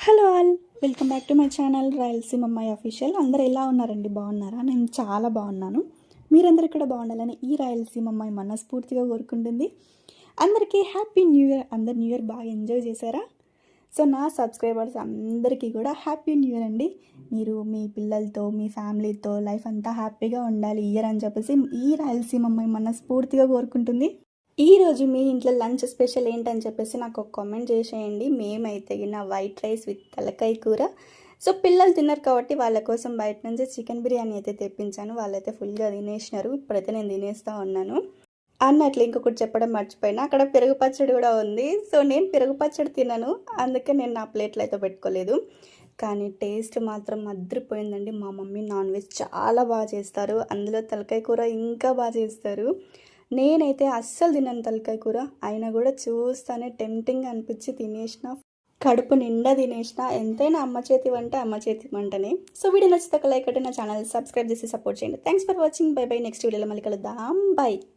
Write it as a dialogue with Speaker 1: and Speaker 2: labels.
Speaker 1: Hello all, welcome back to my channel Rayalaseema అమ్మాయి official. అందరూ ఎలా ఉన్నారండి? బాగున్నారా? నేను చాలా బాగున్నాను. మీరందరూ ఇక్కడ బాగుండాలని ఈ రాయలసీమ అమ్మాయి మనస్ఫూర్తిగా కోరుకుంటుంది. అందరికీ హ్యాపీ న్యూ ఇయర్. అందరు న్యూ ఇయర్ బాగా ఎంజాయ్ చేశారా? సో నా సబ్స్క్రైబర్స్ అందరికీ కూడా హ్యాపీ న్యూ ఇయర్ అండి. మీరు మీ పిల్లలతో మీ ఫ్యామిలీతో లైఫ్ అంతా హ్యాపీగా ఉండాలి ఇయర్ అని చెప్పేసి ఈ రాయలసీమ అమ్మాయి మనస్ఫూర్తిగా కోరుకుంటుంది. ఈరోజు మీ ఇంట్లో లంచ్ స్పెషల్ ఏంటని చెప్పేసి నాకు ఒక కామెంట్ చేసేయండి. మేమైతే వైట్ రైస్ విత్ తలకాయ కూర. సో పిల్లలు తిన్నారు కాబట్టి వాళ్ళ కోసం బయట నుంచి చికెన్ బిర్యానీ అయితే తెప్పించాను. వాళ్ళైతే ఫుల్గా తినేసినారు. ఇప్పుడైతే నేను తినేస్తూ ఉన్నాను. అన్నట్లు ఇంకొకటి చెప్పడం మర్చిపోయినా, అక్కడ పెరుగు పచ్చడి కూడా ఉంది. సో నేను పెరుగు పచ్చడి తినను, అందుకే నేను నా ప్లేట్లో అయితే పెట్టుకోలేదు. కానీ టేస్ట్ మాత్రం అదిరిపోయిందండి. మా మమ్మీ నాన్ వెజ్ చాలా బాగా చేస్తారు, అందులో తలకాయ కూర ఇంకా బాగా చేస్తారు. నేనైతే అస్సలు తినను తలకాయ కూర, అయినా కూడా చూస్తానే టెంప్టింగ్ అనిపించి తినేసిన, కడుపు నిండా తినేసిన. ఎంతైనా అమ్మ చేతి వంట అమ్మ చేతి వంటనే. సో వీడియో నచ్చితే లైక్ అంటే నా ఛానల్ సబ్స్క్రైబ్ చేసి సపోర్ట్ చేయండి. Thanks for watching. By by. Next వీడియోలో మళ్ళీ కలుద్దాం. బై.